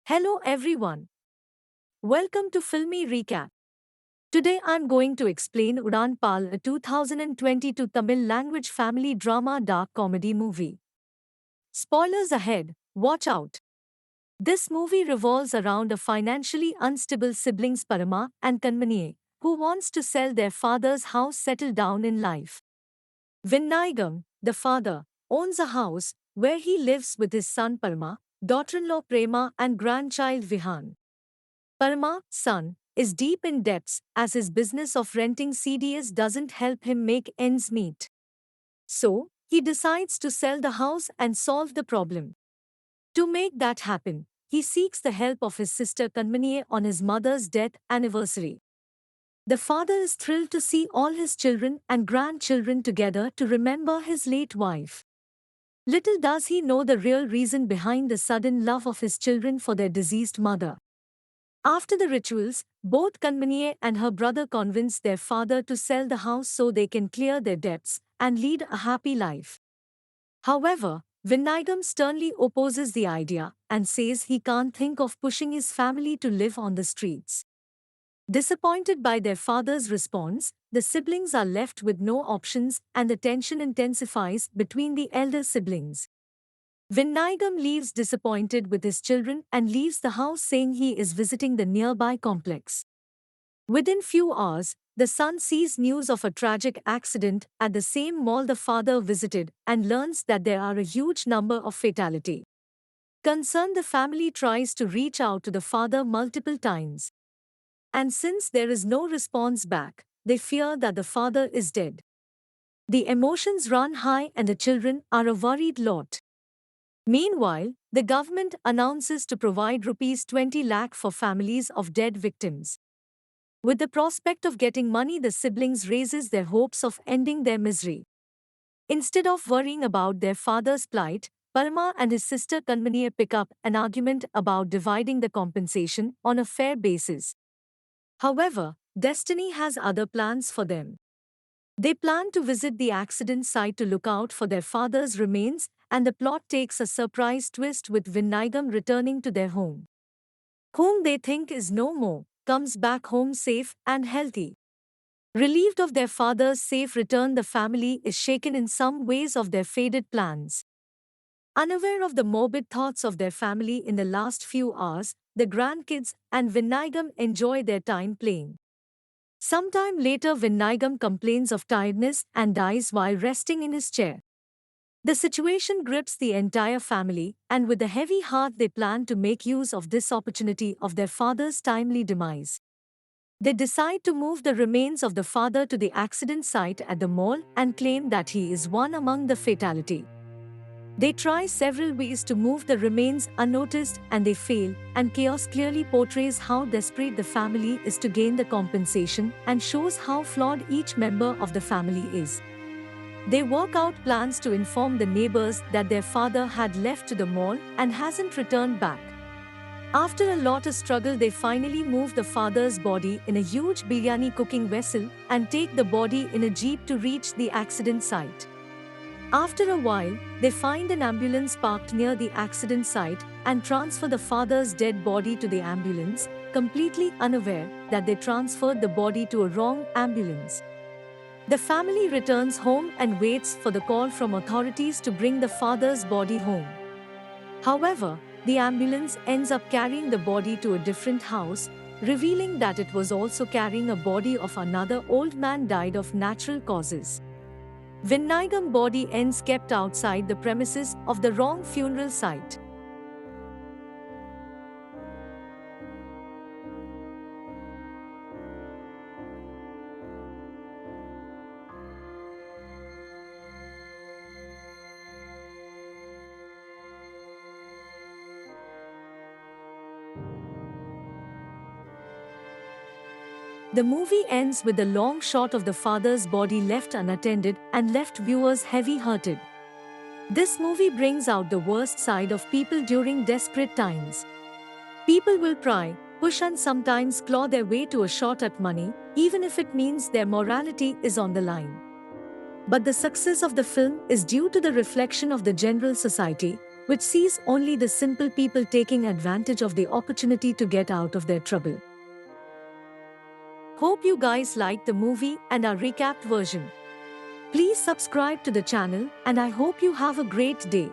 Hello everyone. Welcome to Filmy Recap. Today I'm going to explain Udan Pal, a 2022 Tamil language family drama dark comedy movie. Spoilers ahead, watch out. This movie revolves around a financially unstable siblings Parama and Kanmaniye, who wants to sell their father's house settle down in life. Vinayagam, the father, owns a house where he lives with his son Parama, daughter-in-law Prema and grandchild Vihan. Parma, son, is deep in debts as his business of renting CDs doesn't help him make ends meet. So, he decides to sell the house and solve the problem. To make that happen, he seeks the help of his sister Kanmaniye on his mother's death anniversary. The father is thrilled to see all his children and grandchildren together to remember his late wife. Little does he know the real reason behind the sudden love of his children for their deceased mother. After the rituals, both Kanmaniye and her brother convince their father to sell the house so they can clear their debts and lead a happy life. However, Vinayagam sternly opposes the idea and says he can't think of pushing his family to live on the streets. Disappointed by their father's response, the siblings are left with no options and the tension intensifies between the elder siblings. Vinayagam leaves disappointed with his children and leaves the house saying he is visiting the nearby complex. Within few hours, the son sees news of a tragic accident at the same mall the father visited and learns that there are a huge number of fatality. Concerned, the family tries to reach out to the father multiple times. And since there is no response back, they fear that the father is dead. The emotions run high and the children are a worried lot. Meanwhile, the government announces to provide rupees 20 lakh for families of dead victims. With the prospect of getting money, the siblings raises their hopes of ending their misery. Instead of worrying about their father's plight, Parma and his sister Kanmaniye pick up an argument about dividing the compensation on a fair basis. However, destiny has other plans for them. They plan to visit the accident site to look out for their father's remains, and the plot takes a surprise twist with Vinayagam returning to their home. Whom they think is no more, comes back home safe and healthy. Relieved of their father's safe return, the family is shaken in some ways of their faded plans. Unaware of the morbid thoughts of their family in the last few hours, the grandkids and Vinayagam enjoy their time playing. Sometime later, Vinayagam complains of tiredness and dies while resting in his chair. The situation grips the entire family, and with a heavy heart, they plan to make use of this opportunity of their father's timely demise. They decide to move the remains of the father to the accident site at the mall and claim that he is one among the fatality. They try several ways to move the remains unnoticed and they fail, and chaos clearly portrays how desperate the family is to gain the compensation and shows how flawed each member of the family is. They work out plans to inform the neighbors that their father had left to the mall and hasn't returned back. After a lot of struggle, they finally move the father's body in a huge biryani cooking vessel and take the body in a jeep to reach the accident site. After a while, they find an ambulance parked near the accident site and transfer the father's dead body to the ambulance, completely unaware that they transferred the body to a wrong ambulance. The family returns home and waits for the call from authorities to bring the father's body home. However, the ambulance ends up carrying the body to a different house, revealing that it was also carrying a body of another old man died of natural causes. Vinayagam body ends kept outside the premises of the wrong funeral site. The movie ends with a long shot of the father's body left unattended and left viewers heavy-hearted. This movie brings out the worst side of people during desperate times. People will pry, push and sometimes claw their way to a shot at money, even if it means their morality is on the line. But the success of the film is due to the reflection of the general society, which sees only the simple people taking advantage of the opportunity to get out of their trouble. Hope you guys liked the movie and our recapped version. Please subscribe to the channel and I hope you have a great day.